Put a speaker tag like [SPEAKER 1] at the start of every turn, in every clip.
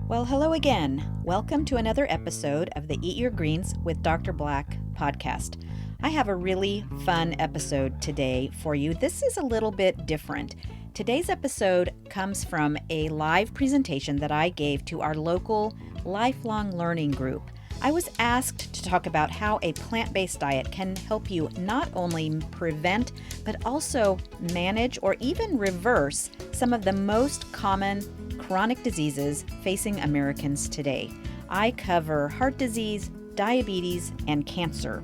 [SPEAKER 1] Well, hello again. Welcome to another episode of the Eat Your Greens with Dr. Black podcast. I have a really fun episode today for you. This is a little bit different. Today's episode comes from a live presentation that I gave to our local lifelong learning group. I was asked to talk about how a plant-based diet can help you not only prevent, but also manage or even reverse some of the most common chronic diseases facing Americans today. I cover heart disease, diabetes, and cancer.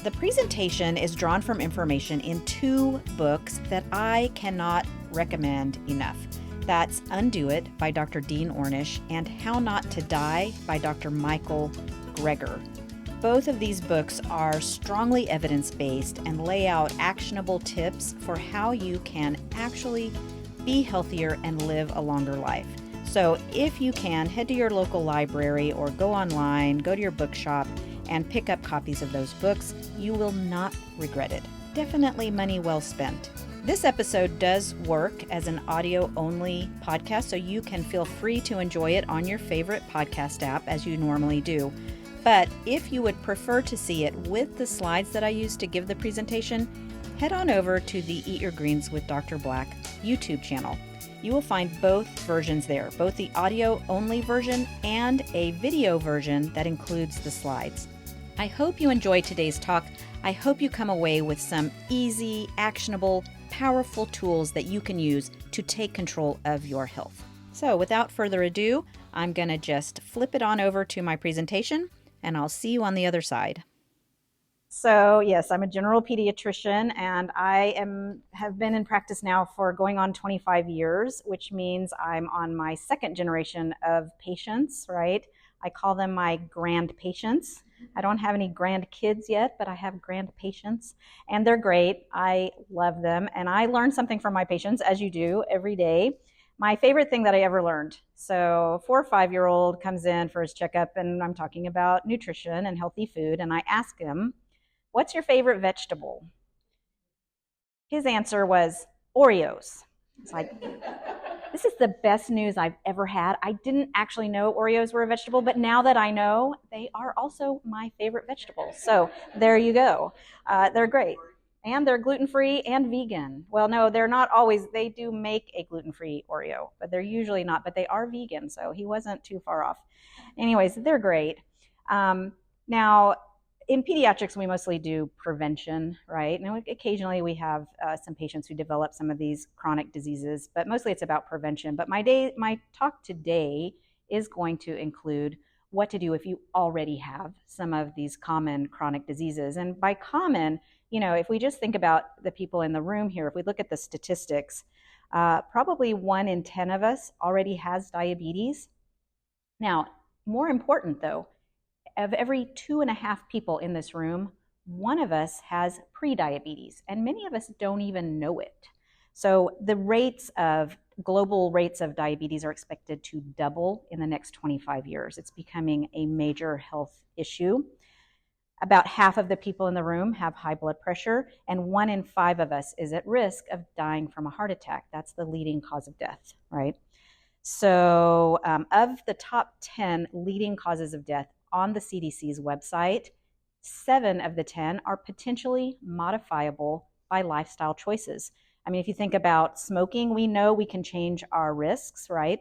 [SPEAKER 1] The presentation is drawn from information in two books that I cannot recommend enough. That's Undo It by Dr. Dean Ornish and How Not to Die by Dr. Michael Greger. Both of these books are strongly evidence-based and lay out actionable tips for how you can actually be healthier and live a longer life. So if you can, head to your local library or go online, go to your bookshop and pick up copies of those books. You will not regret it. Definitely money well spent. This episode does work as an audio-only podcast, so you can feel free to enjoy it on your favorite podcast app as you normally do. But if you would prefer to see it with the slides that I used to give the presentation, head on over to the Eat Your Greens with Dr. Black YouTube channel. You will find both versions there, both the audio-only version and a video version that includes the slides. I hope you enjoy today's talk. I hope you come away with some easy, actionable, powerful tools that you can use to take control of your health. So without further ado, I'm going to just flip it on over to my presentation, and I'll see you on the other side. So yes, I'm a general pediatrician, and I have been in practice now for going on 25 years, which means I'm on my second generation of patients, right? I call them my grand patients. I don't have any grandkids yet, but I have grand patients, and they're great. I love them, and I learn something from my patients, as you do every day. My favorite thing that I ever learned. So 4 or 5-year-old comes in for his checkup, and I'm talking about nutrition and healthy food, and I ask him, "What's your favorite vegetable?" His answer was Oreos. It's like, this is the best news I've ever had. I didn't actually know Oreos were a vegetable, but now that I know, they are also my favorite vegetable. So there you go. They're great. And they're gluten-free and vegan. Well, no, they're not always. They do make a gluten-free Oreo, but they're usually not. But they are vegan, so he wasn't too far off. Anyways, they're great. Now, in pediatrics, we mostly do prevention, right? Now, occasionally we have some patients who develop some of these chronic diseases, but mostly it's about prevention. But my talk today is going to include what to do if you already have some of these common chronic diseases. And by common, if we just think about the people in the room here, if we look at the statistics, probably 1 in 10 of us already has diabetes. Now, more important though, of every 2.5 people in this room, 1 of us has prediabetes, and many of us don't even know it. So the global rates of diabetes are expected to double in the next 25 years. It's becoming a major health issue. About half of the people in the room have high blood pressure, and 1 in 5 of us is at risk of dying from a heart attack. That's the leading cause of death, right? So of the top 10 leading causes of death on the CDC's website, 7 of the 10 are potentially modifiable by lifestyle choices. I mean, if you think about smoking, we know we can change our risks, right?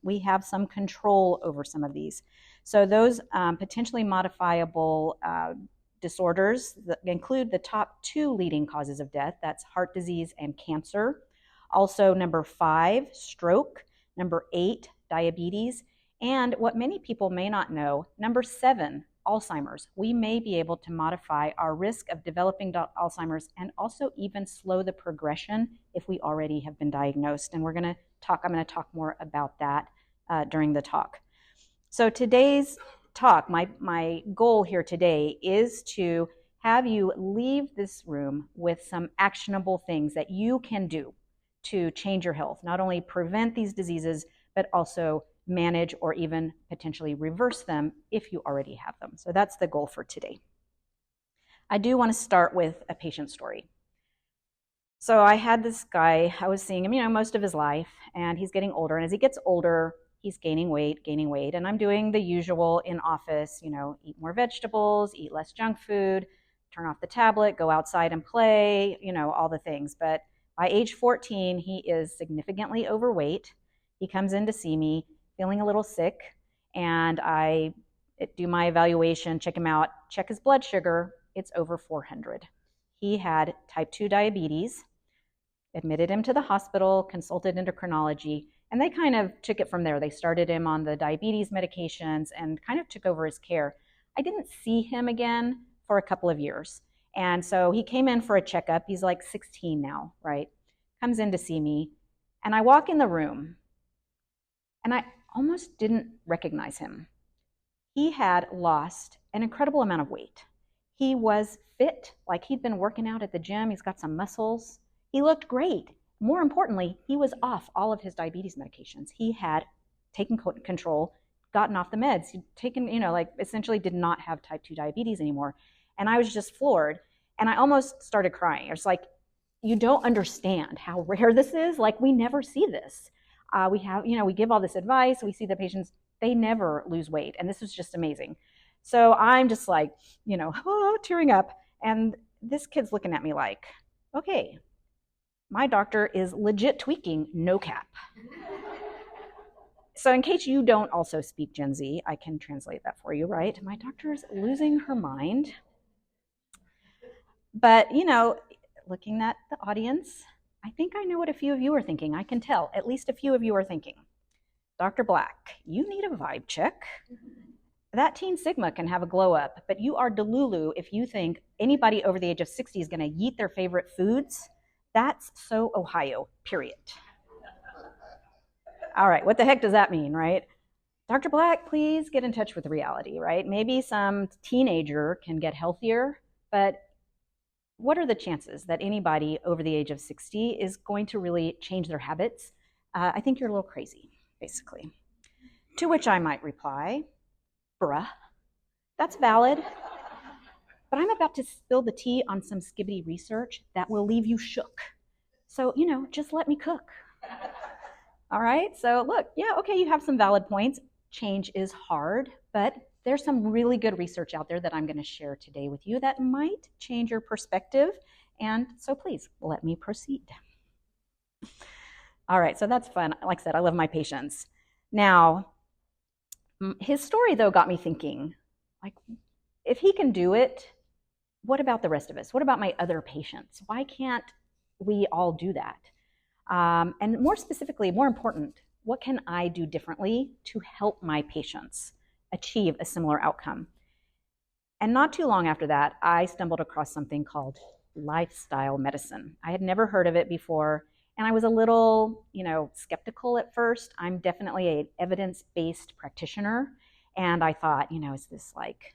[SPEAKER 1] We have some control over some of these. So those potentially modifiable disorders that include the top 2 leading causes of death. That's heart disease and cancer. Also, number 5, stroke. Number 8, diabetes. And what many people may not know, number 7, Alzheimer's. We may be able to modify our risk of developing Alzheimer's and also even slow the progression if we already have been diagnosed. And I'm going to talk more about that during the talk. So today's talk, my goal here today is to have you leave this room with some actionable things that you can do to change your health, not only prevent these diseases, but also manage or even potentially reverse them if you already have them. So that's the goal for today. I do want to start with a patient story. So I had this guy, I was seeing him, most of his life, and he's getting older. And as he gets older, he's gaining weight. And I'm doing the usual in office, eat more vegetables, eat less junk food, turn off the tablet, go outside and play, all the things. But by age 14, he is significantly overweight. He comes in to see me feeling a little sick, and I do my evaluation, check him out, check his blood sugar. It's over 400. He had type 2 diabetes, admitted him to the hospital, consulted endocrinology, and they kind of took it from there. They started him on the diabetes medications and kind of took over his care. I didn't see him again for a couple of years. And so he came in for a checkup. He's like 16 now, right? Comes in to see me. And I walk in the room, and I almost didn't recognize him. He had lost an incredible amount of weight. He was fit, like he'd been working out at the gym. He's got some muscles. He looked great. More importantly, he was off all of his diabetes medications. He had taken control, gotten off the meds. He'd taken, essentially did not have type 2 diabetes anymore. And I was just floored. And I almost started crying. It's like, you don't understand how rare this is. Like, we never see this. We give all this advice. We see the patients, they never lose weight. And this was just amazing. So I'm just like, tearing up. And this kid's looking at me like, okay, my doctor is legit tweaking, no cap. So in case you don't also speak Gen Z, I can translate that for you, right? My doctor's losing her mind. But, looking at the audience, I think I know what a few of you are thinking. I can tell at least a few of you are thinking, Dr. Black, you need a vibe check. That teen sigma can have a glow up, but you are delulu if you think anybody over the age of 60 is going to eat their favorite foods. That's so Ohio, period. All right, what the heck does that mean, right? Dr. Black, please get in touch with reality, right? Maybe some teenager can get healthier, but what are the chances that anybody over the age of 60 is going to really change their habits? I think you're a little crazy, basically. To which I might reply, bruh, that's valid. But I'm about to spill the tea on some skibbity research that will leave you shook. So, just let me cook. All right, so look, yeah, okay, you have some valid points. Change is hard, but there's some really good research out there that I'm going to share today with you that might change your perspective. And so please let me proceed. All right, so that's fun. Like I said, I love my patients. Now, his story, though, got me thinking, like, if he can do it, what about the rest of us? What about my other patients? Why can't we all do that? And more specifically, more important, what can I do differently to help my patients achieve a similar outcome? And not too long after that, I stumbled across something called lifestyle medicine. I had never heard of it before, and I was a little, skeptical at first. I'm definitely an evidence-based practitioner, and I thought, is this like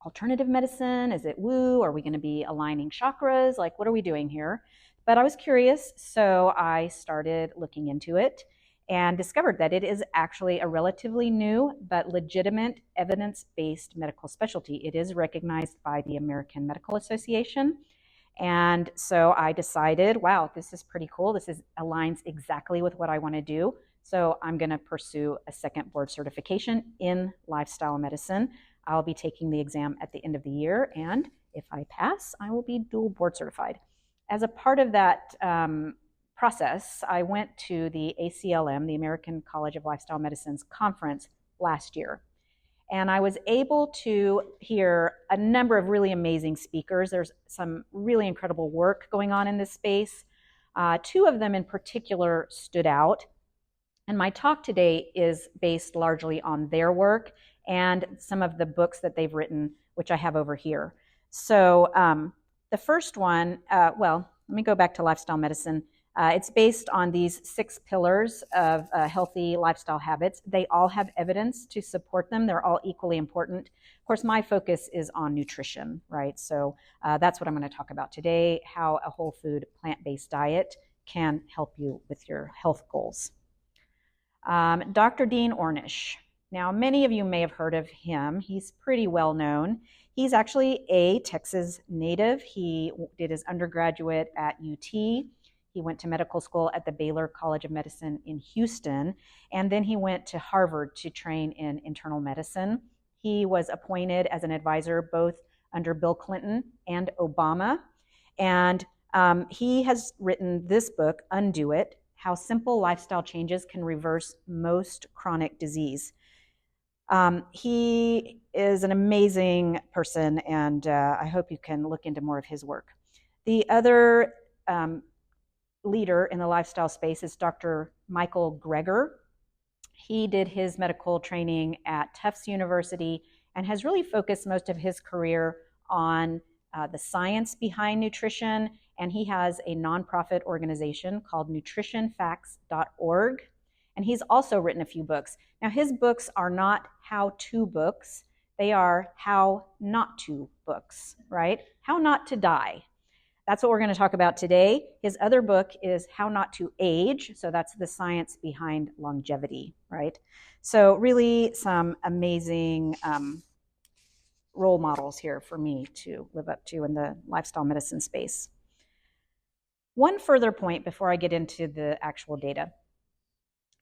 [SPEAKER 1] alternative medicine? Is it woo? Are we going to be aligning chakras? Like, what are we doing here? But I was curious, so I started looking into it and discovered that it is actually a relatively new but legitimate evidence-based medical specialty. It is recognized by the American Medical Association. And so I decided, wow, this is pretty cool. This aligns exactly with what I want to do. So I'm going to pursue a second board certification in lifestyle medicine. I'll be taking the exam at the end of the year, and if I pass, I will be dual board certified. As a part of that process, I went to the ACLM, the American College of Lifestyle Medicine's conference last year. And I was able to hear a number of really amazing speakers. There's some really incredible work going on in this space. Two of them in particular stood out. And my talk today is based largely on their work and some of the books that they've written, which I have over here. So the first one, let me go back to lifestyle medicine. It's based on these 6 pillars of healthy lifestyle habits. They all have evidence to support them. They're all equally important. Of course, my focus is on nutrition, right? So that's what I'm going to talk about today, how a whole food, plant-based diet can help you with your health goals. Dr. Dean Ornish. Now, many of you may have heard of him. He's pretty well known. He's actually a Texas native. He did his undergraduate at UT. He went to medical school at the Baylor College of Medicine in Houston, and then he went to Harvard to train in internal medicine. He was appointed as an advisor both under Bill Clinton and Obama, and he has written this book, Undo It: How Simple Lifestyle Changes Can Reverse Most Chronic Disease. He is an amazing person, and I hope you can look into more of his work. The other leader in the lifestyle space is Dr. Michael Greger. He did his medical training at Tufts University and has really focused most of his career on the science behind nutrition, and he has a nonprofit organization called nutritionfacts.org, and he's also written a few books. Now, his books are not how-to books, they are how not to books, right? How not to die. That's what we're going to talk about today. His other book is How Not to Age, so that's the science behind longevity, right? So really some amazing role models here for me to live up to in the lifestyle medicine space. One further point before I get into the actual data.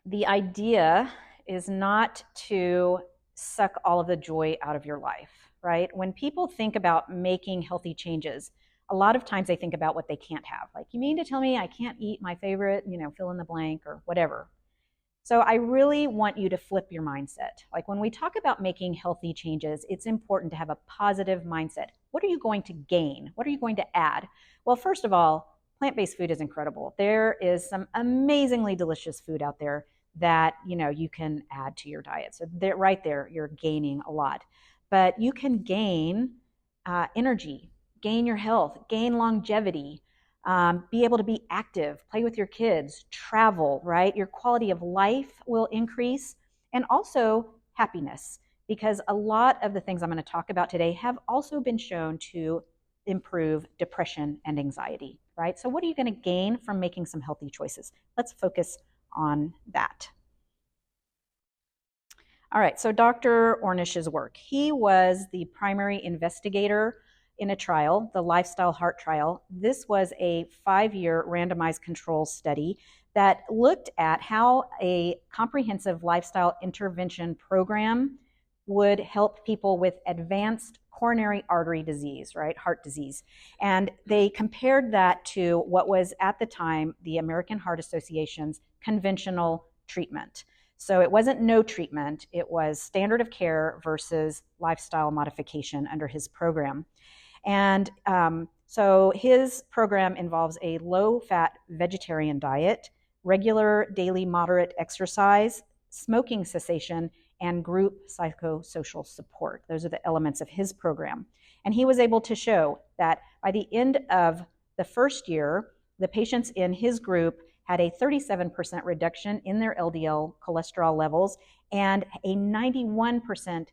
[SPEAKER 1] The idea is not to suck all of the joy out of your life, right? When people think about making healthy changes, a lot of times they think about what they can't have. Like, you mean to tell me I can't eat my favorite, fill in the blank or whatever. So I really want you to flip your mindset. Like, when we talk about making healthy changes, it's important to have a positive mindset. What are you going to gain? What are you going to add? Well, first of all, plant-based food is incredible. There is some amazingly delicious food out there that you can add to your diet. So right there, you're gaining a lot. But you can gain energy, gain your health, gain longevity, be able to be active, play with your kids, travel, right? Your quality of life will increase, and also happiness, because a lot of the things I'm going to talk about today have also been shown to improve depression and anxiety, right? So what are you going to gain from making some healthy choices? Let's focus on that. All right, so Dr. Ornish's work. He was the primary investigator in a trial, the Lifestyle Heart Trial. This was a 5-year randomized control study that looked at how a comprehensive lifestyle intervention program would help people with advanced coronary artery disease, right, heart disease. And they compared that to what was at the time the American Heart Association's conventional treatment. So it wasn't no treatment, it was standard of care versus lifestyle modification under his program. And so his program involves a low-fat vegetarian diet, regular daily moderate exercise, smoking cessation, and group psychosocial support. Those are the elements of his program. And he was able to show that by the end of the first year, the patients in his group had a 37% reduction in their LDL cholesterol levels and a 91%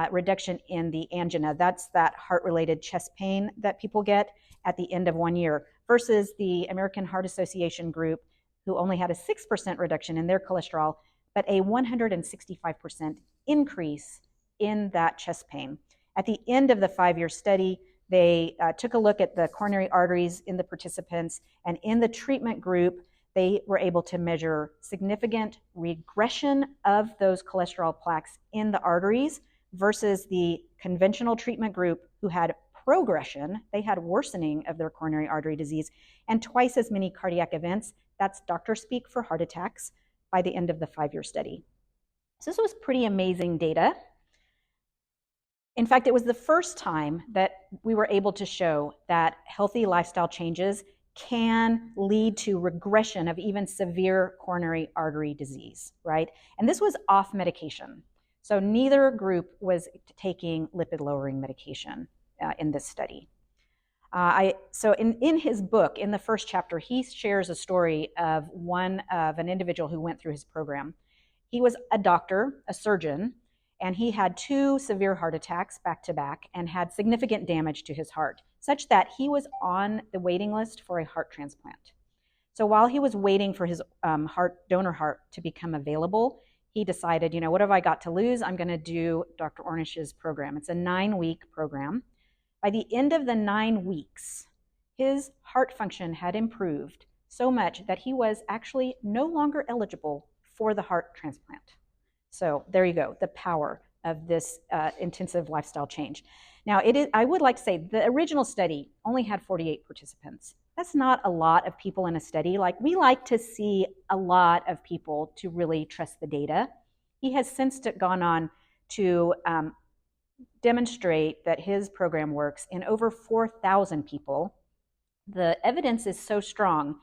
[SPEAKER 1] reduction in the angina. That's that heart-related chest pain that people get at the end of 1 year, versus the American Heart Association group, who only had a 6% reduction in their cholesterol, but a 165% increase in that chest pain. At the end of the 5-year study, they took a look at the coronary arteries in the participants, and in the treatment group, they were able to measure significant regression of those cholesterol plaques in the arteries versus the conventional treatment group, who had progression. They had worsening of their coronary artery disease and twice as many cardiac events. That's doctor speak for heart attacks by the end of the 5-year study. So this was pretty amazing data. In fact, it was the first time that we were able to show that healthy lifestyle changes can lead to regression of even severe coronary artery disease, right? And this was off medication. So neither group was taking lipid-lowering medication in this study. So in his book, in the first chapter, he shares a story of an individual who went through his program. He was a doctor, a surgeon, and he had 2 severe heart attacks back to back and had significant damage to his heart, such that he was on the waiting list for a heart transplant. So while he was waiting for his donor heart to become available, he decided, what have I got to lose? I'm going to do Dr. Ornish's program. It's a 9-week program. By the end of the 9 weeks, his heart function had improved so much that he was actually no longer eligible for the heart transplant. So there you go, the power of this intensive lifestyle change. Now, I would like to say the original study only had 48 participants. That's not a lot of people in a study. Like, we like to see a lot of people to really trust the data. He has since gone on to demonstrate that his program works in over 4,000 people. The evidence is so strong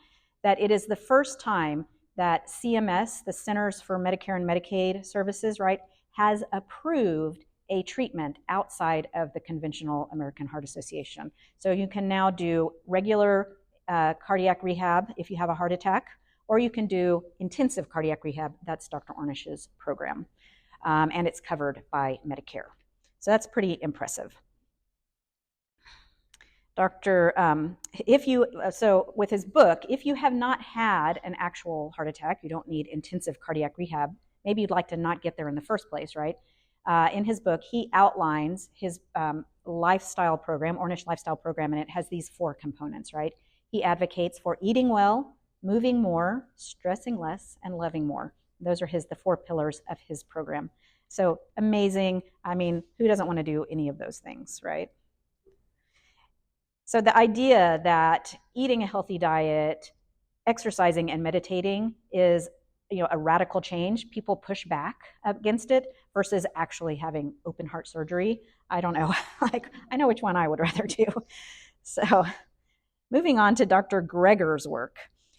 [SPEAKER 1] that it is the first time that CMS, the Centers for Medicare and Medicaid Services, right, has approved a treatment outside of the conventional American Heart Association. So you can now do regular cardiac rehab if you have a heart attack, or you can do intensive cardiac rehab. That's Dr. Ornish's program, and it's covered by Medicare. So that's pretty impressive. So with his book, if you have not had an actual heart attack, you don't need intensive cardiac rehab. Maybe you'd like to not get there in the first place, right? In his book, he outlines his lifestyle program, Ornish lifestyle program, and it has these 4 components, right? He advocates for eating well, moving more, stressing less, and loving more. Those are the 4 pillars of his program. So amazing. I mean, who doesn't want to do any of those things, right? So the idea that eating a healthy diet, exercising, and meditating is, a radical change. People push back against it versus actually having open heart surgery. I don't know. I know which one I would rather do. So moving on to Dr. Greger's work.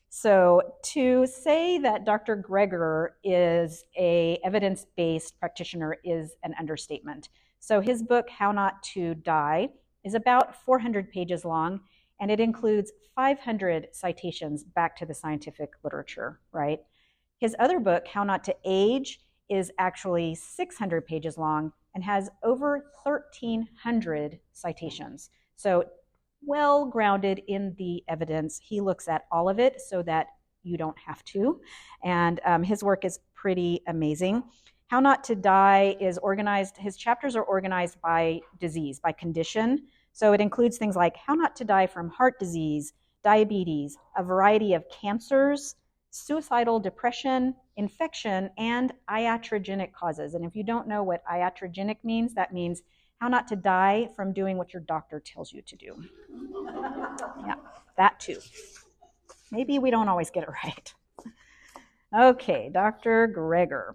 [SPEAKER 1] So to say that Dr. Greger is an evidence-based practitioner is an understatement. So his book, How Not to Die, is about 400 pages long, and it includes 500 citations back to the scientific literature, right? His other book, How Not to Age, is actually 600 pages long and has over 1,300 citations. So well grounded in the evidence. He looks at all of it so that you don't have to. And his work is pretty amazing. How Not to Die is organized, his chapters are organized by disease, by condition. So it includes things like how not to die from heart disease, diabetes, a variety of cancers, suicidal depression, infection, and iatrogenic causes. And if you don't know what iatrogenic means, that means how not to die from doing what your doctor tells you to do. Yeah, that too. Maybe we don't always get it right. Okay, Dr. Greger.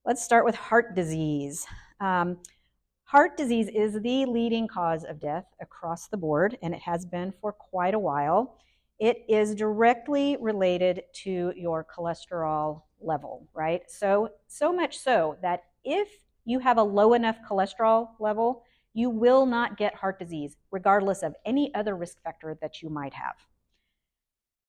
[SPEAKER 1] Let's start with heart disease. Heart disease is the leading cause of death across the board, and it has been for quite a while. It is directly related to your cholesterol level, right? So much so that if you have a low enough cholesterol level, you will not get heart disease, regardless of any other risk factor that you might have.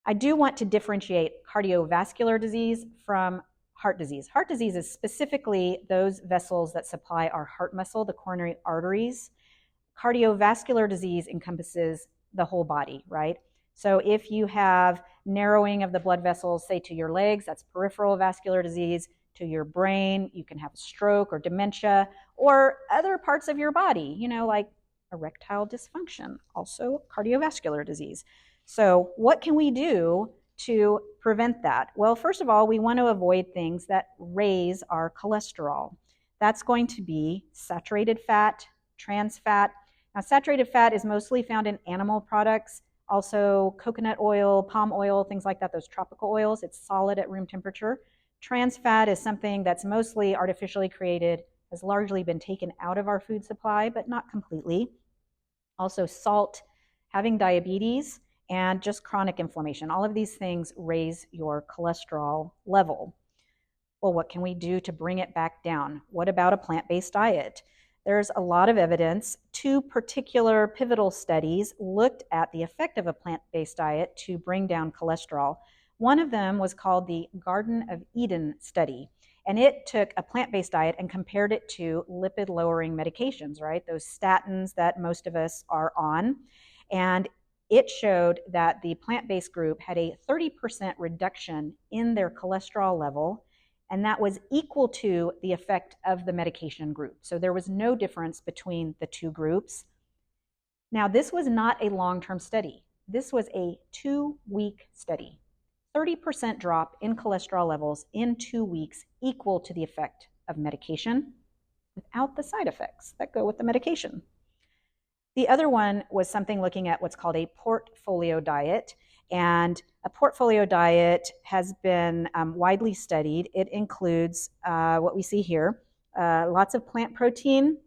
[SPEAKER 1] I do want to differentiate cardiovascular disease from heart disease. Heart disease is specifically those vessels that supply our heart muscle, the coronary arteries. Cardiovascular disease encompasses the whole body, right? So if you have narrowing of the blood vessels, say to your legs, that's peripheral vascular disease. To your brain, you can have a stroke or dementia, or other parts of your body, like erectile dysfunction, also cardiovascular disease. So what can we do to prevent that? Well, first of all, we want to avoid things that raise our cholesterol. That's going to be saturated fat, trans fat. Now, saturated fat is mostly found in animal products, also coconut oil, palm oil, things like that, those tropical oils. It's solid at room temperature. Trans fat is something that's mostly artificially created, has largely been taken out of our food supply, but not completely. Also salt, having diabetes, and just chronic inflammation. All of these things raise your cholesterol level. Well, what can we do to bring it back down? What about a plant-based diet? There's a lot of evidence. 2 particular pivotal studies looked at the effect of a plant-based diet to bring down cholesterol. One of them was called the Garden of Eden study, and it took a plant-based diet and compared it to lipid-lowering medications, right? Those statins that most of us are on. And it showed that the plant-based group had a 30% reduction in their cholesterol level, and that was equal to the effect of the medication group. So there was no difference between the 2 groups. Now, this was not a long-term study. This was a 2-week study. 30% drop in cholesterol levels in 2 weeks, equal to the effect of medication without the side effects that go with the medication. The other one was something looking at what's called a portfolio diet. And a portfolio diet has been widely studied. It includes what we see here, lots of plant protein,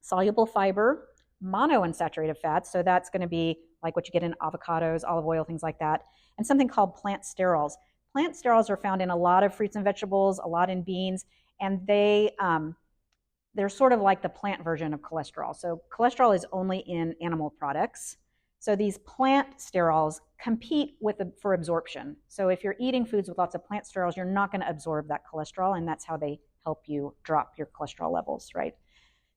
[SPEAKER 1] soluble fiber, monounsaturated fats. So that's going to be like what you get in avocados, olive oil, things like that. And something called plant sterols. Plant sterols are found in a lot of fruits and vegetables, a lot in beans, and they're sort of like the plant version of cholesterol. So cholesterol is only in animal products. So these plant sterols compete for absorption. So if you're eating foods with lots of plant sterols, you're not going to absorb that cholesterol, and that's how they help you drop your cholesterol levels, right?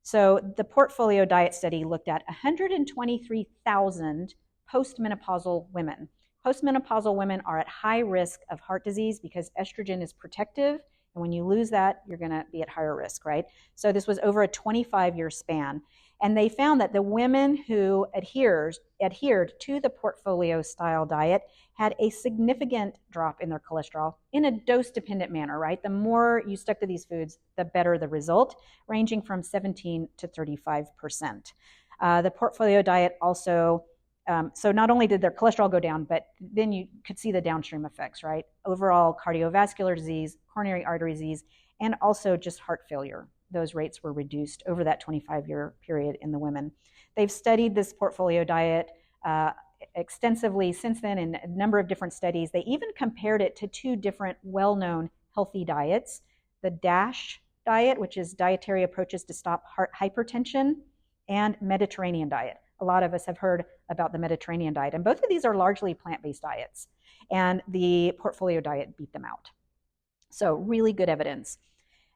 [SPEAKER 1] So the portfolio diet study looked at 123,000 postmenopausal women. Postmenopausal women are at high risk of heart disease because estrogen is protective, and when you lose that, you're going to be at higher risk, right? So this was over a 25-year span. And they found that the women who adhered to the portfolio style diet had a significant drop in their cholesterol in a dose-dependent manner, right? The more you stuck to these foods, the better the result, ranging from 17 to 35%. The portfolio diet also, so not only did their cholesterol go down, but then you could see the downstream effects, right? Overall cardiovascular disease, coronary artery disease, and also just heart failure. Those rates were reduced over that 25-year period in the women. They've studied this portfolio diet extensively since then in a number of different studies. They even compared it to two different well-known healthy diets, the DASH diet, which is dietary approaches to stop heart hypertension, and Mediterranean diet. A lot of us have heard about the Mediterranean diet, and both of these are largely plant-based diets, and the portfolio diet beat them out. So really good evidence.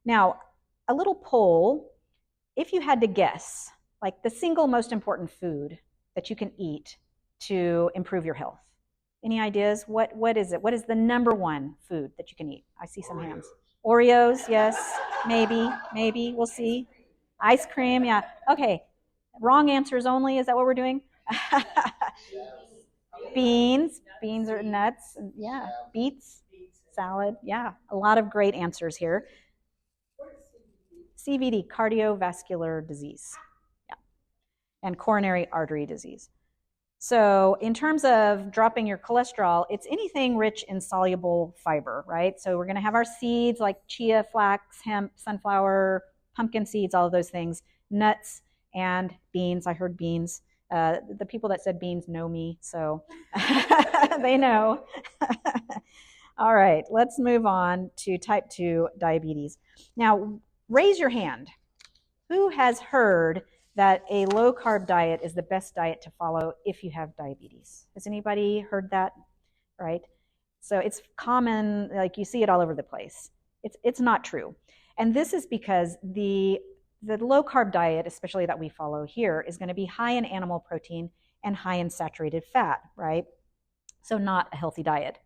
[SPEAKER 1] Now, a little poll, if you had to guess, like the single most important food that you can eat to improve your health. Any ideas? What is it? What is the number one food that you can eat? I see some hands. Oreos, yes, maybe, we'll see. Ice cream, yeah. Okay, wrong answers only, is that what we're doing? Beans are nuts, yeah. Beets, salad, yeah. A lot of great answers here. CVD, cardiovascular disease, yeah, and coronary artery disease. So in terms of dropping your cholesterol, it's anything rich in soluble fiber, right? So we're going to have our seeds like chia, flax, hemp, sunflower, pumpkin seeds, all of those things, nuts, and beans. I heard beans. The people that said beans know me, so they know. All right, let's move on to type 2 diabetes. Now, raise your hand. Who has heard that a low-carb diet is the best diet to follow if you have diabetes? Has anybody heard that? Right? So it's common, like you see it all over the place. It's not true. And this is because the low-carb diet, especially that we follow here, is going to be high in animal protein and high in saturated fat, right? So not a healthy diet.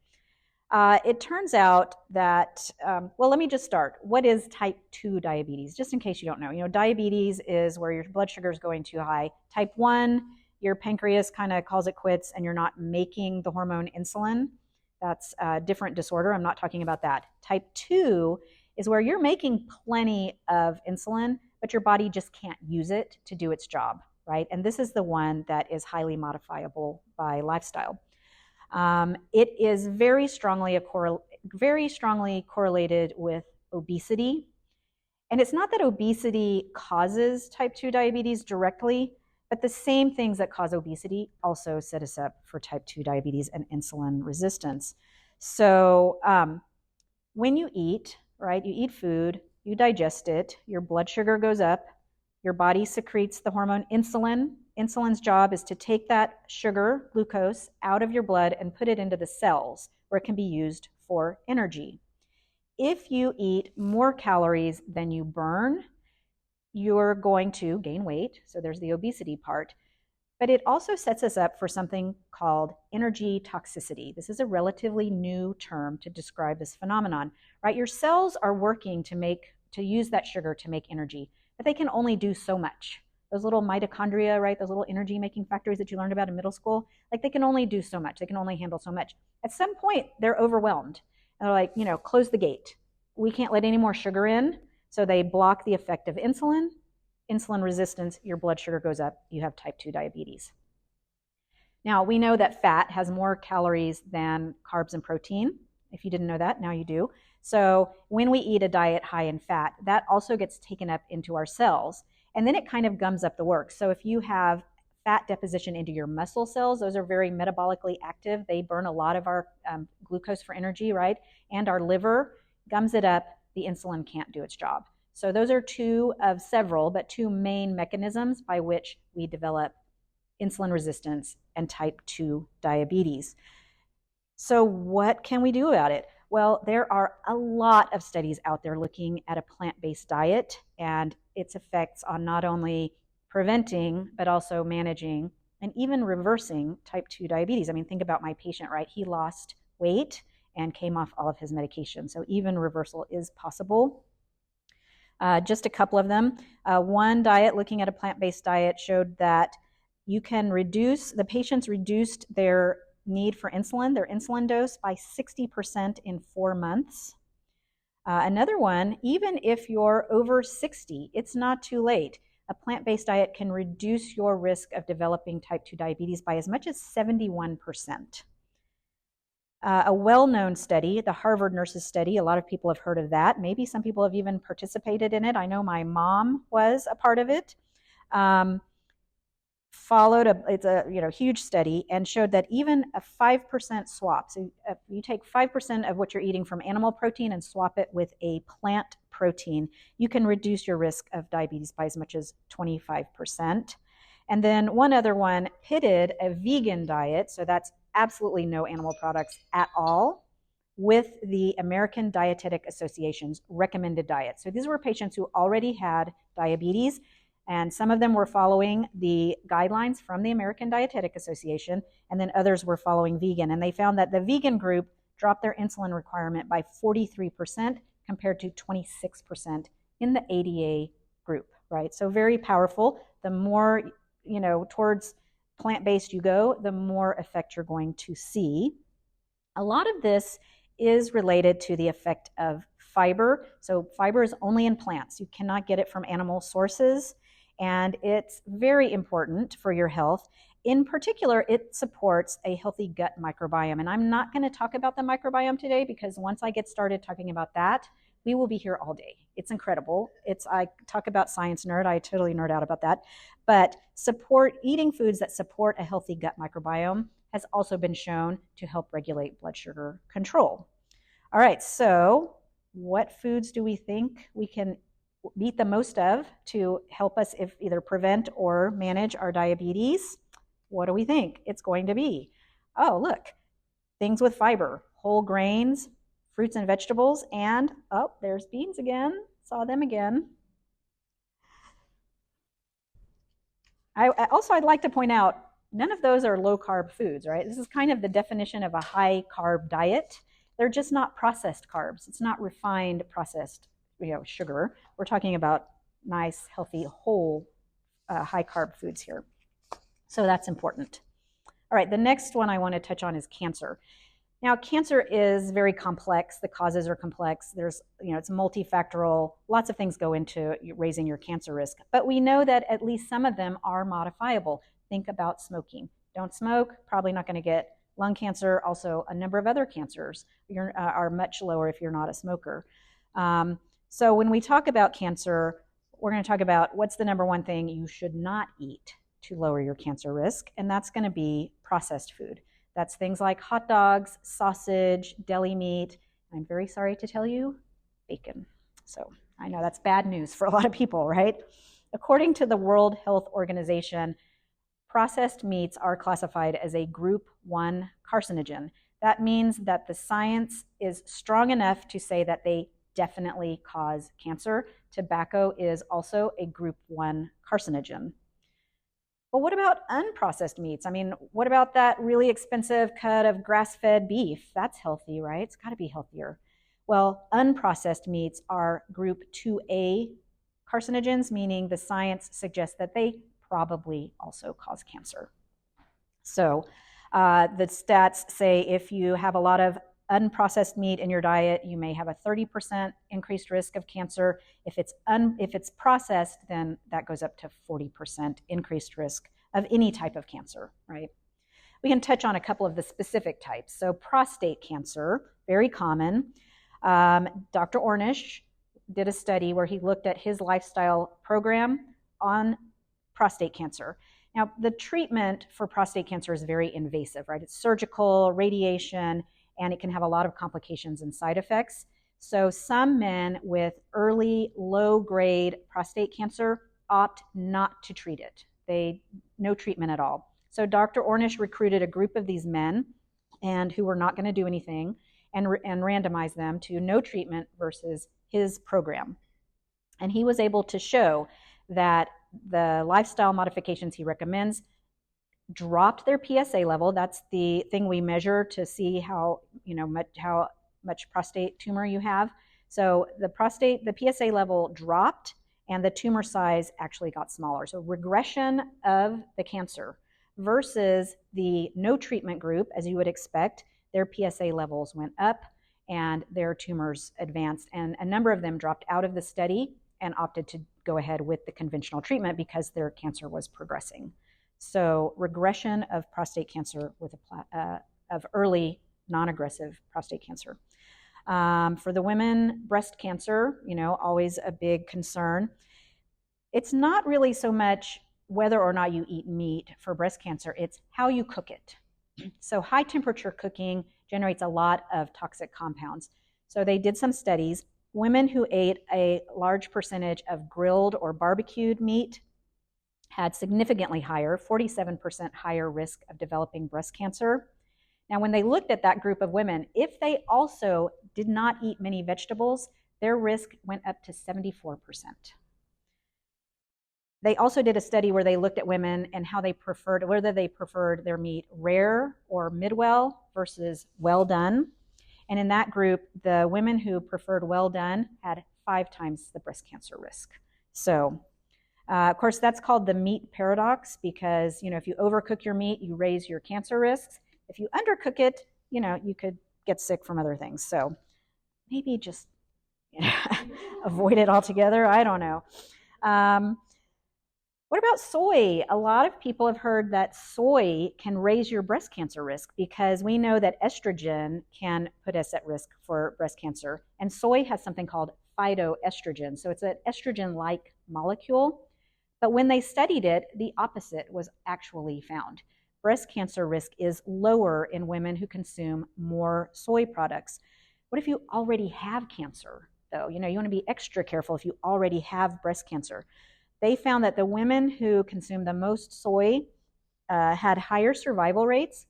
[SPEAKER 1] It turns out that, well, let me just start. What is type 2 diabetes? Just in case you don't know. You know, diabetes is where your blood sugar is going too high. Type 1, your pancreas kind of calls it quits and you're not making the hormone insulin. That's a different disorder. I'm not talking about that. Type 2 is where you're making plenty of insulin, but your body just can't use it to do its job, right? And this is the one that is highly modifiable by lifestyle. It is very strongly correlated with obesity. And it's not that obesity causes type 2 diabetes directly, but the same things that cause obesity also set us up for type 2 diabetes and insulin resistance. So when you eat, right, you eat food, you digest it, your blood sugar goes up, your body secretes the hormone insulin. Insulin's job is to take that sugar, glucose, out of your blood and put it into the cells where it can be used for energy. If you eat more calories than you burn, you're going to gain weight. So there's the obesity part. But it also sets us up for something called energy toxicity. This is a relatively new term to describe this phenomenon, right? Your cells are working to use that sugar to make energy, but they can only do so much those little mitochondria, right? Those little energy making factories that you learned about in middle school, like they can only do so much. They can only handle so much. At some point, they're overwhelmed. And they're like, close the gate. We can't let any more sugar in. So they block the effect of insulin. Insulin resistance, your blood sugar goes up, you have type 2 diabetes. Now, we know that fat has more calories than carbs and protein. If you didn't know that, now you do. So when we eat a diet high in fat, that also gets taken up into our cells, and then it kind of gums up the works. So if you have fat deposition into your muscle cells, those are very metabolically active. They burn a lot of our glucose for energy, right? And our liver gums it up. The insulin can't do its job. So those are two of several, but two main mechanisms by which we develop insulin resistance and type 2 diabetes. So what can we do about it? Well, there are a lot of studies out there looking at a plant-based diet and its effects on not only preventing, but also managing and even reversing type 2 diabetes. I mean, think about my patient, right? He lost weight and came off all of his medication. So even reversal is possible. Just a couple of them. One diet looking at a plant-based diet showed that you can the patients reduced their need for insulin, their insulin dose, by 60% in 4 months. Another one, even if you're over 60, it's not too late. A plant-based diet can reduce your risk of developing type 2 diabetes by as much as 71%. A well-known study, the Harvard Nurses Study, a lot of people have heard of that. Maybe some people have even participated in it. I know my mom was a part of it. It's a huge study and showed that even a 5% swap, so if you take 5% of what you're eating from animal protein and swap it with a plant protein, you can reduce your risk of diabetes by as much as 25%. And then one other one pitted a vegan diet, so that's absolutely no animal products at all, with the American Dietetic Association's recommended diet. So these were patients who already had diabetes, and some of them were following the guidelines from the American Dietetic Association, and then others were following vegan. And they found that the vegan group dropped their insulin requirement by 43% compared to 26% in the ADA group, right? So very powerful. The more, towards plant-based you go, the more effect you're going to see. A lot of this is related to the effect of fiber. So fiber is only in plants. You cannot get it from animal sources, and it's very important for your health. In particular, it supports a healthy gut microbiome. And I'm not going to talk about the microbiome today because once I get started talking about that, we will be here all day. It's incredible. I talk about science nerd. I totally nerd out about that. But eating foods that support a healthy gut microbiome has also been shown to help regulate blood sugar control. All right, so what foods do we think we can eat the most of to help us either prevent or manage our diabetes? What do we think it's going to be? Oh, look, things with fiber, whole grains, fruits and vegetables, and, there's beans again. Saw them again. I'd like to point out, none of those are low-carb foods, right? This is kind of the definition of a high-carb diet. They're just not processed carbs. It's not refined processed sugar. We're talking about nice, healthy, whole, high-carb foods here. So that's important. All right, the next one I want to touch on is cancer. Now, cancer is very complex. The causes are complex. It's multifactorial. Lots of things go into raising your cancer risk. But we know that at least some of them are modifiable. Think about smoking. Don't smoke, probably not going to get lung cancer. Also, a number of other cancers are much lower if you're not a smoker. So when we talk about cancer, we're going to talk about what's the number one thing you should not eat to lower your cancer risk, and that's going to be processed food. That's things like hot dogs, sausage, deli meat. I'm very sorry to tell you, bacon. So I know that's bad news for a lot of people, right? According to the World Health Organization, processed meats are classified as a group 1 carcinogen. That means that the science is strong enough to say that they definitely cause cancer. Tobacco is also a group 1 carcinogen. But what about unprocessed meats? I mean, what about that really expensive cut of grass-fed beef? That's healthy, right? It's got to be healthier. Well, unprocessed meats are group 2A carcinogens, meaning the science suggests that they probably also cause cancer. So the stats say if you have a lot of unprocessed meat in your diet, you may have a 30% increased risk of cancer. If it's processed, then that goes up to 40% increased risk of any type of cancer, right? We can touch on a couple of the specific types. So prostate cancer, very common. Dr. Ornish did a study where he looked at his lifestyle program on prostate cancer. Now, the treatment for prostate cancer is very invasive, right? It's surgical, radiation, and it can have a lot of complications and side effects. So some men with early low-grade prostate cancer opt not to treat it. No treatment at all. So Dr. Ornish recruited a group of these men and who were not going to do anything and randomized them to no treatment versus his program. And he was able to show that the lifestyle modifications he recommends dropped their PSA level. That's the thing we measure to see how much prostate tumor you have. So the PSA level dropped and the tumor size actually got smaller. So regression of the cancer versus the no treatment group, as you would expect, their PSA levels went up and their tumors advanced. And a number of them dropped out of the study and opted to go ahead with the conventional treatment because their cancer was progressing. So regression of prostate cancer of early non-aggressive prostate cancer. For the women, breast cancer, always a big concern. It's not really so much whether or not you eat meat for breast cancer, it's how you cook it. So high temperature cooking generates a lot of toxic compounds. So they did some studies. Women who ate a large percentage of grilled or barbecued meat had significantly higher, 47% higher risk of developing breast cancer. Now, when they looked at that group of women, if they also did not eat many vegetables, their risk went up to 74%. They also did a study where they looked at women and whether they preferred their meat rare or midwell versus well done. And in that group, the women who preferred well done had 5 times the breast cancer risk. So, of course, that's called the meat paradox because, if you overcook your meat, you raise your cancer risks. If you undercook it, you could get sick from other things. So maybe just avoid it altogether. I don't know. What about soy? A lot of people have heard that soy can raise your breast cancer risk because we know that estrogen can put us at risk for breast cancer. And soy has something called phytoestrogen. So it's an estrogen-like molecule. But when they studied it, the opposite was actually found. Breast cancer risk is lower in women who consume more soy products. What if you already have cancer, though? You want to be extra careful if you already have breast cancer. They found that the women who consumed the most soy had higher survival rates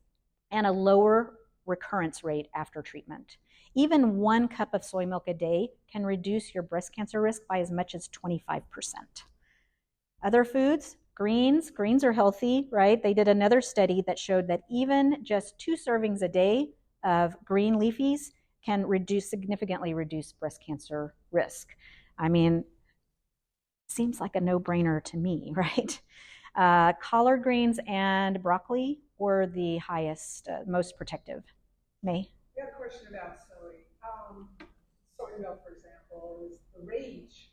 [SPEAKER 1] and a lower recurrence rate after treatment. Even 1 cup of soy milk a day can reduce your breast cancer risk by as much as 25%. Other foods, greens are healthy, right? They did another study that showed that even just 2 servings a day of green leafies can significantly reduce breast cancer risk. I mean, seems like a no-brainer to me, right? Collard greens and broccoli were the highest, most protective. May?
[SPEAKER 2] We have a question about soy. Soy milk, for example, is the rage.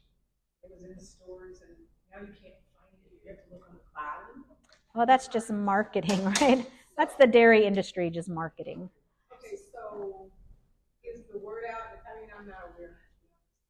[SPEAKER 2] It was in the stores, and now you can't find it. You have to look on the bottom.
[SPEAKER 1] Well, that's just marketing, right? That's the dairy industry just marketing.
[SPEAKER 2] Okay, so is the word out? I'm not aware.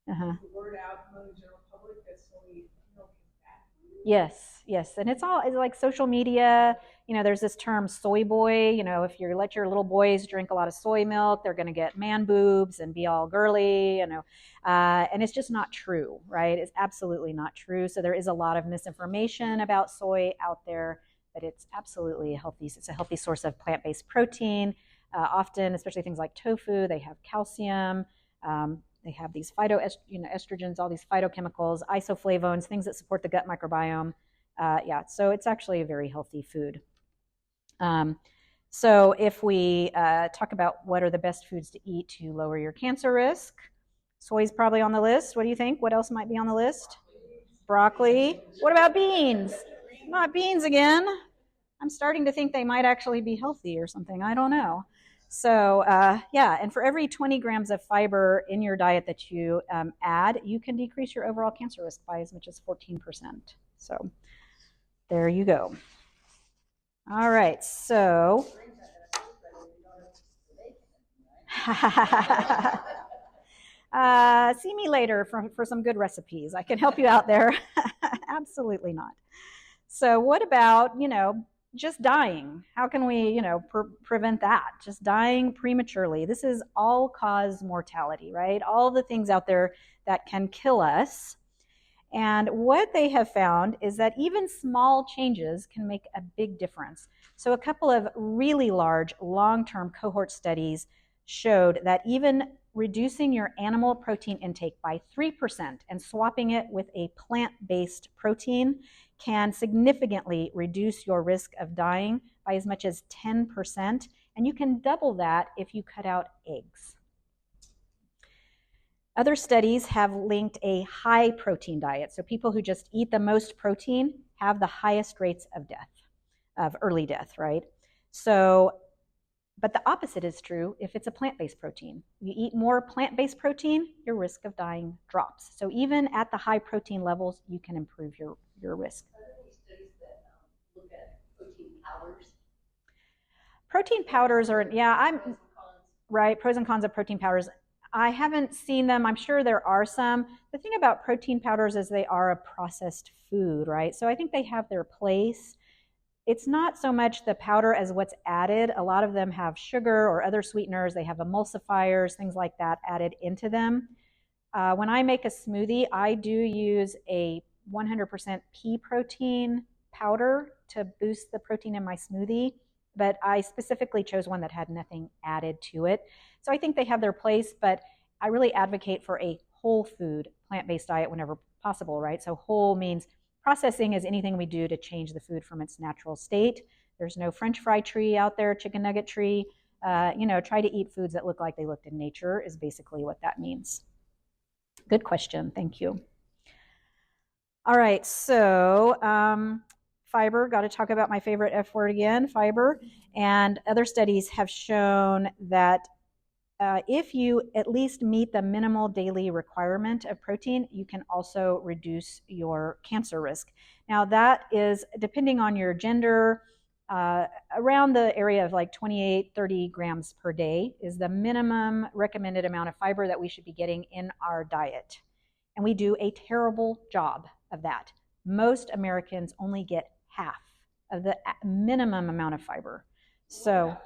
[SPEAKER 2] Is the word out among the general public that soy milk is bad?
[SPEAKER 1] Yes. And it's like social media. There's this term soy boy. If you let your little boys drink a lot of soy milk, they're going to get man boobs and be all girly, and it's just not true, right? It's absolutely not true. So there is a lot of misinformation about soy out there, but it's absolutely it's a healthy source of plant-based protein. Often, especially things like tofu, they have calcium. They have these estrogens, all these phytochemicals, isoflavones, things that support the gut microbiome. So it's actually a very healthy food. So if we talk about what are the best foods to eat to lower your cancer risk, soy is probably on the list. What do you think? What else might be on the list? Broccoli. What about beans? Not beans again. I'm starting to think they might actually be healthy or something. I don't know. So, yeah, and for every 20 grams of fiber in your diet that you add, you can decrease your overall cancer risk by as much as 14%. So, there you go. All right, so. See me later for some good recipes. I can help you out there. Absolutely not. So, what about, just dying? How can we, prevent that? Just dying prematurely. This is all cause mortality, right? All the things out there that can kill us. And what they have found is that even small changes can make a big difference. So, a couple of really large long term cohort studies showed that even reducing your animal protein intake by 3% and swapping it with a plant based protein can significantly reduce your risk of dying by as much as 10%. And you can double that if you cut out eggs. Other studies have linked a high protein diet. So people who just eat the most protein have the highest rates of death, of early death, right? So, but the opposite is true if it's a plant-based protein. You eat more plant-based protein, your risk of dying drops. So even at the high protein levels, you can improve your risk.
[SPEAKER 3] Are there any studies that look at protein powders?
[SPEAKER 1] Protein powders are, yeah, I'm right, pros and cons of protein powders. I haven't seen them. I'm sure there are some. The thing about protein powders is they are a processed food, right? So I think they have their place. It's not so much the powder as what's added. A lot of them have sugar or other sweeteners. They have emulsifiers, things like that added into them. When I make a smoothie, I do use a 100% pea protein powder to boost the protein in my smoothie, but I specifically chose one that had nothing added to it. So I think they have their place, but I really advocate for a whole food plant-based diet whenever possible, right? So whole means processing is anything we do to change the food from its natural state. There's no French fry tree out there, chicken nugget tree. Try to eat foods that look like they looked in nature is basically what that means. Good question. Thank you. All right, so fiber, got to talk about my favorite F word again, fiber. And other studies have shown that if you at least meet the minimal daily requirement of protein, you can also reduce your cancer risk. Now, that is depending on your gender, around the area of like 28, 30 grams per day is the minimum recommended amount of fiber that we should be getting in our diet. And we do a terrible job of that. Most Americans only get half of the minimum amount of fiber. So,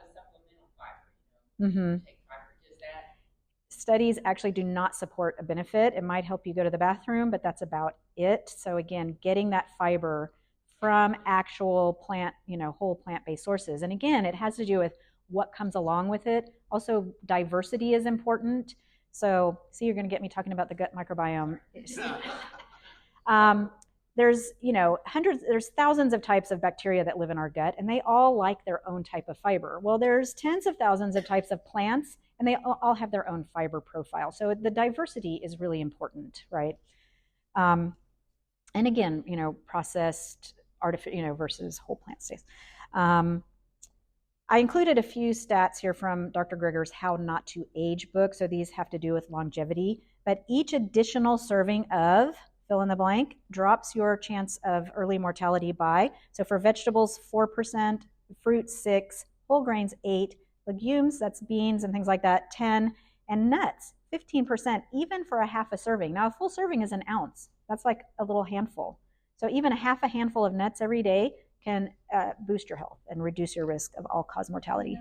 [SPEAKER 1] studies actually do not support a benefit. It might help you go to the bathroom, but that's about it. So again, getting that fiber from actual plant, whole plant-based sources. And again, it has to do with what comes along with it. Also, diversity is important. So, see, you're going to get me talking about the gut microbiome. There's, there's thousands of types of bacteria that live in our gut, and they all like their own type of fiber. Well, there's tens of thousands of types of plants, and they all have their own fiber profile. So the diversity is really important, right? And again, processed, artificial, versus whole plant states. I included a few stats here from Dr. Greger's How Not to Age book. So these have to do with longevity. But each additional serving of fill in the blank drops your chance of early mortality by. So for vegetables, 4%, fruits, 6%, whole grains, 8%, legumes, that's beans and things like that, 10%, and nuts, 15%, even for a half a serving. Now, a full serving is an ounce. That's like a little handful. So even a half a handful of nuts every day can boost your health and reduce your risk of all-cause mortality.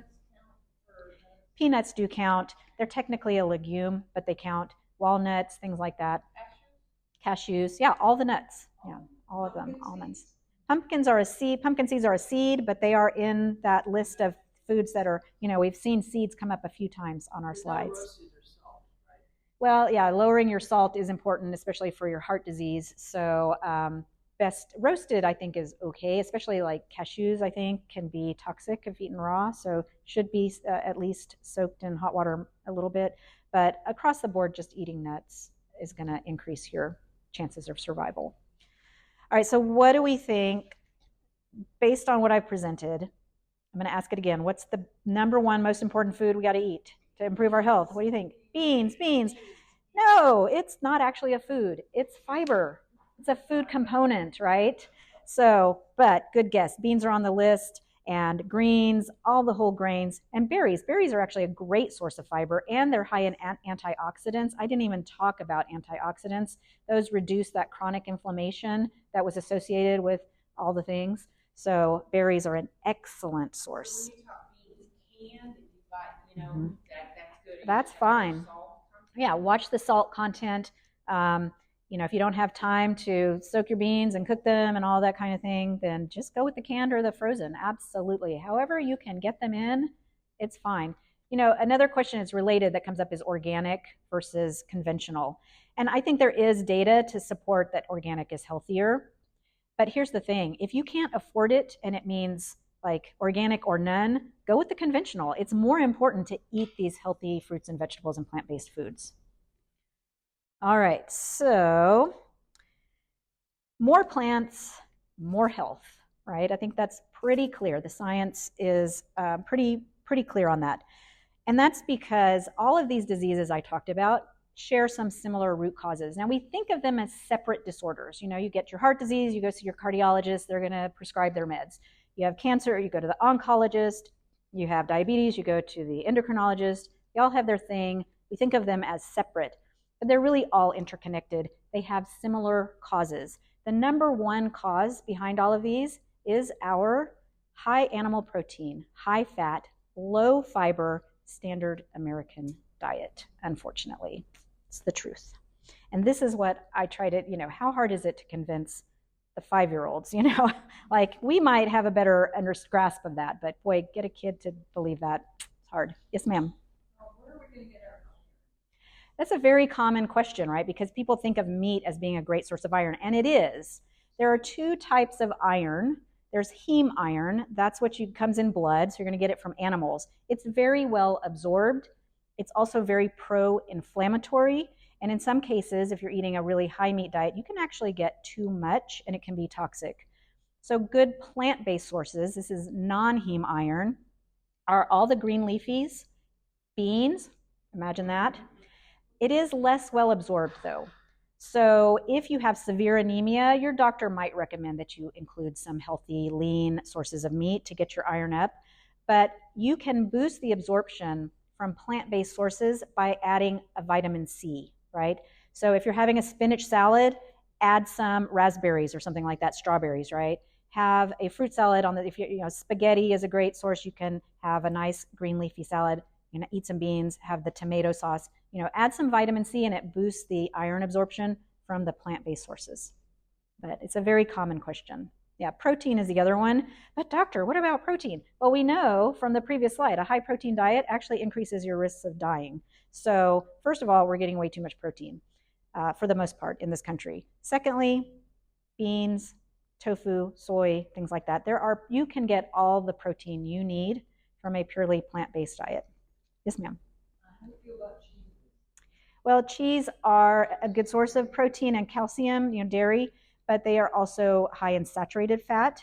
[SPEAKER 1] Peanuts do count. They're technically a legume, but they count. Walnuts, things like that. Cashews, yeah, all the nuts. Yeah, all of them, almonds. Pumpkin seeds are a seed, but they are in that list of foods that are, we've seen seeds come up a few times on our slides. Well, yeah, lowering your salt is important, especially for your heart disease. So best roasted, I think, is okay, especially like cashews, I think, can be toxic if eaten raw. So should be at least soaked in hot water a little bit. But across the board, just eating nuts is going to increase your chances of survival. All right, so what do we think based on what I've presented? I'm going to ask it again. What's the number one most important food we got to eat to improve our health? What do you think? Beans, beans. No, it's not actually a food. It's fiber. It's a food component, right? So, but good guess. Beans are on the list, and greens, all the whole grains, and berries. Berries are actually a great source of fiber, and they're high in antioxidants. I didn't even talk about antioxidants. Those reduce that chronic inflammation that was associated with all the things. So berries are an excellent source.
[SPEAKER 3] When you talk beans canned, if you buy, that's good.
[SPEAKER 1] That's fine. Yeah, watch the salt content. If you don't have time to soak your beans and cook them and all that kind of thing, then just go with the canned or the frozen. Absolutely. However you can get them in, it's fine. Another question that's related that comes up is organic versus conventional. And I think there is data to support that organic is healthier. But here's the thing. If you can't afford it and it means like organic or none, go with the conventional. It's more important to eat these healthy fruits and vegetables and plant-based foods. All right, so more plants, more health, right? I think that's pretty clear. The science is pretty clear on that. And that's because all of these diseases I talked about share some similar root causes. Now, we think of them as separate disorders. You get your heart disease, you go see your cardiologist, they're going to prescribe their meds. You have cancer, you go to the oncologist. You have diabetes, you go to the endocrinologist. They all have their thing. We think of them as separate, but they're really all interconnected. They have similar causes. The number one cause behind all of these is our high animal protein, high fat, low fiber, standard American diet, unfortunately. It's the truth. And this is what I try to, how hard is it to convince the 5-year-olds, like we might have a better grasp of that, but boy, get a kid to believe that, it's hard. Yes, ma'am.
[SPEAKER 2] Where are we going to get our iron?
[SPEAKER 1] That's a very common question, right? Because people think of meat as being a great source of iron, and it is. There are two types of iron. There's heme iron. That's what comes in blood, so you're going to get it from animals. It's very well absorbed. It's also very pro-inflammatory. And in some cases, if you're eating a really high meat diet, you can actually get too much and it can be toxic. So good plant-based sources, this is non-heme iron, are all the green leafies, beans, imagine that. It is less well absorbed though. So if you have severe anemia, your doctor might recommend that you include some healthy, lean sources of meat to get your iron up. But you can boost the absorption from plant-based sources by adding a vitamin C, right? So if you're having a spinach salad, add some raspberries or something like that, strawberries, right? Have a fruit salad on the, if spaghetti is a great source, you can have a nice green leafy salad, eat some beans, have the tomato sauce, add some vitamin C and it boosts the iron absorption from the plant-based sources. But it's a very common question. Yeah, protein is the other one. But doctor, what about protein? Well, we know from the previous slide, a high protein diet actually increases your risks of dying. So first of all, we're getting way too much protein for the most part in this country. Secondly, beans, tofu, soy, things like that. You can get all the protein you need from a purely plant-based diet. Yes, ma'am.
[SPEAKER 2] How do you feel about cheese?
[SPEAKER 1] Well, cheese are a good source of protein and calcium, dairy, but they are also high in saturated fat.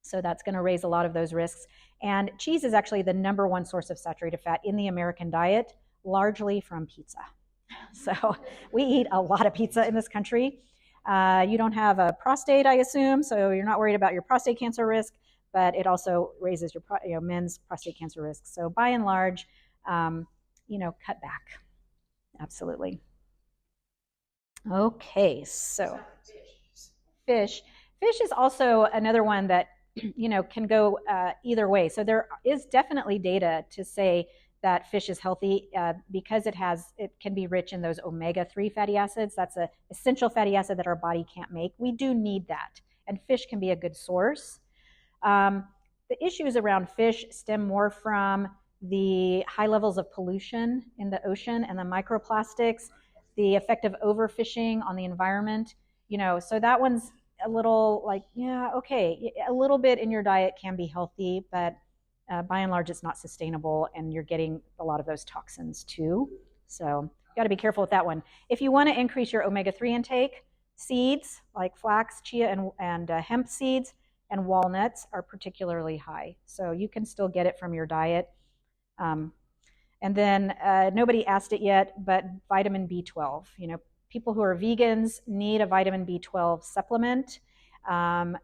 [SPEAKER 1] So that's going to raise a lot of those risks. And cheese is actually the number one source of saturated fat in the American diet, largely from pizza. So we eat a lot of pizza in this country. You don't have a prostate, I assume, so you're not worried about your prostate cancer risk, but it also raises your men's prostate cancer risk. So by and large, cut back. Absolutely. Okay, so fish is also another one that can go either way. So there is definitely data to say that fish is healthy because it can be rich in those omega-3 fatty acids. That's an essential fatty acid that our body can't make. We do need that, and fish can be a good source. The issues around fish stem more from the high levels of pollution in the ocean and the microplastics, the effect of overfishing on the environment. So that one's a little like, yeah, okay, a little bit in your diet can be healthy, but by and large, it's not sustainable, and you're getting a lot of those toxins too. So you got to be careful with that one. If you want to increase your omega-3 intake, Seeds like flax, chia, and hemp seeds and walnuts are particularly high. So you can still get it from your diet. And then nobody asked it yet, but vitamin B12. People who are vegans need a vitamin B12 supplement.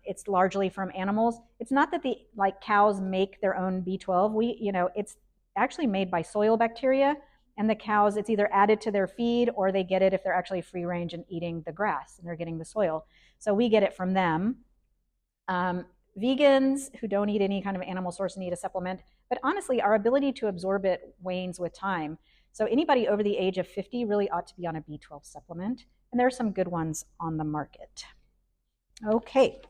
[SPEAKER 1] It's largely from animals. It's not that cows make their own B12. It's actually made by soil bacteria, and the cows, it's either added to their feed or they get it if they're actually free range and eating the grass and they're getting the soil. So we get it from them. Vegans who don't eat any kind of animal source need a supplement, but honestly, our ability to absorb it wanes with time. So anybody over the age of 50 really ought to be on a B12 supplement, and there are some good ones on the market. Okay,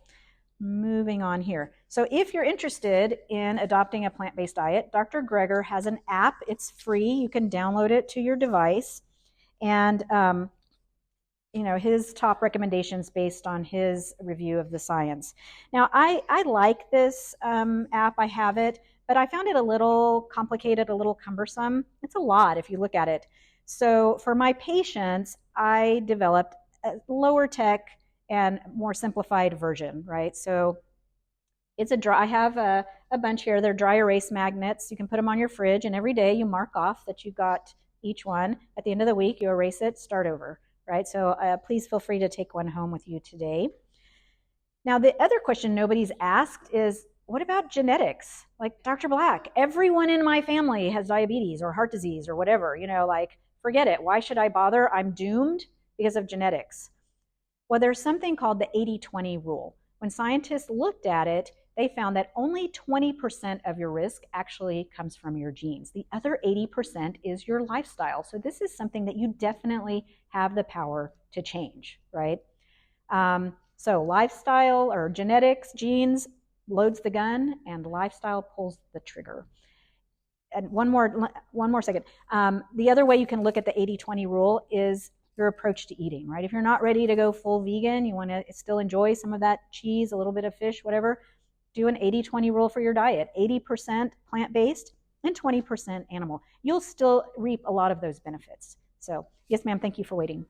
[SPEAKER 1] moving on here. So if you're interested in adopting a plant-based diet, Dr. Greger has an app. It's free. You can download it to your device, and his top recommendations based on his review of the science. Now, I like this app. I have it, but I found it a little complicated, a little cumbersome. It's a lot if you look at it. So for my patients, I developed a lower tech and more simplified version, right? So I have a bunch here. They're dry erase magnets. You can put them on your fridge, and every day you mark off that you got each one. At the end of the week, you erase it, start over, right? So please feel free to take one home with you today. Now, the other question nobody's asked is, what about genetics? Like Dr. Black, everyone in my family has diabetes or heart disease or whatever, forget it. Why should I bother? I'm doomed because of genetics. Well, there's something called the 80-20 rule. When scientists looked at it, they found that only 20% of your risk actually comes from your genes. The other 80% is your lifestyle. So this is something that you definitely have the power to change, right? So lifestyle or genetics, genes loads the gun, and lifestyle pulls the trigger. And one more second. The other way you can look at the 80-20 rule is your approach to eating, right? If you're not ready to go full vegan, you want to still enjoy some of that cheese, a little bit of fish, whatever, do an 80-20 rule for your diet. 80% plant-based and 20% animal. You'll still reap a lot of those benefits. So, yes, ma'am, thank you for waiting.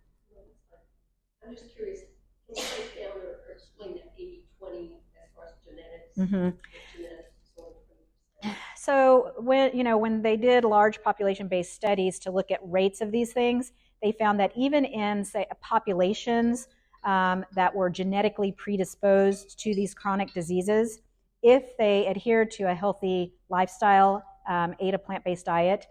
[SPEAKER 3] I'm just curious, can you break down or explain that 80-20 as far as genetics?
[SPEAKER 1] Mm-hmm.
[SPEAKER 3] Genetics is only 20%.
[SPEAKER 1] So when they did large population-based studies to look at rates of these things, they found that even in, say, populations that were genetically predisposed to these chronic diseases, if they adhered to a healthy lifestyle, ate a plant-based diet,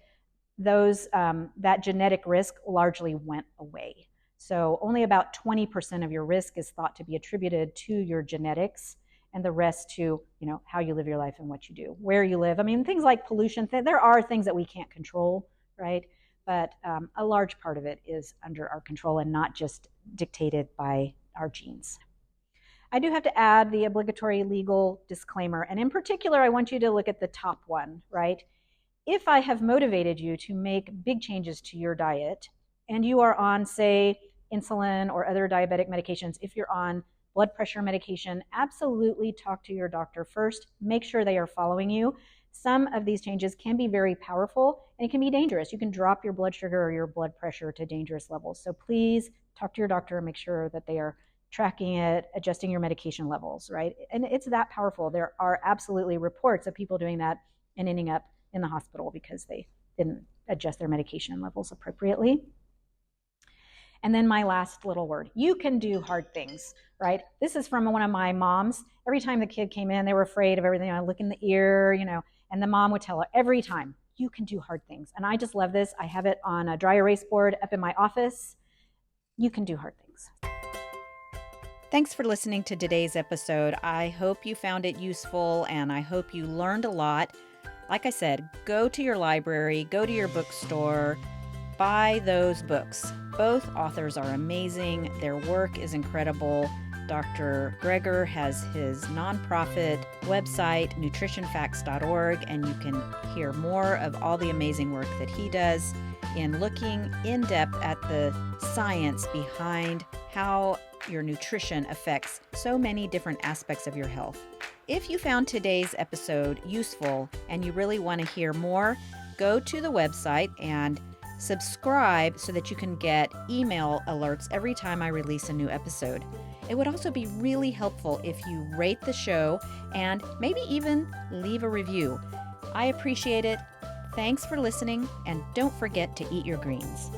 [SPEAKER 1] that genetic risk largely went away. So only about 20% of your risk is thought to be attributed to your genetics, and the rest to how you live your life and what you do, where you live. I mean, things like pollution, there are things that we can't control, right? But a large part of it is under our control and not just dictated by our genes. I do have to add the obligatory legal disclaimer, and in particular, I want you to look at the top one, right? If I have motivated you to make big changes to your diet, and you are on, say, insulin or other diabetic medications, if you're on blood pressure medication, absolutely talk to your doctor first. Make sure they are following you. Some of these changes can be very powerful, and it can be dangerous. You can drop your blood sugar or your blood pressure to dangerous levels. So please talk to your doctor and make sure that they are tracking it, adjusting your medication levels, right? And it's that powerful. There are absolutely reports of people doing that and ending up in the hospital because they didn't adjust their medication levels appropriately. And then my last little word, you can do hard things, right? This is from one of my moms. Every time the kid came in, they were afraid of everything. I look in the ear, and the mom would tell her every time, you can do hard things. And I just love this. I have it on a dry erase board up in my office. You can do hard things. Thanks for listening to today's episode. I hope you found it useful, and I hope you learned a lot. Like I said, go to your library, go to your bookstore, buy those books. Both authors are amazing. Their work is incredible. Dr. Greger has his nonprofit website, nutritionfacts.org, and you can hear more of all the amazing work that he does in looking in depth at the science behind how your nutrition affects so many different aspects of your health. If you found today's episode useful and you really want to hear more, go to the website and Subscribe so that you can get email alerts every time I release a new episode. It would also be really helpful if you rate the show and maybe even leave a review. I appreciate it. Thanks for listening, and don't forget to eat your greens.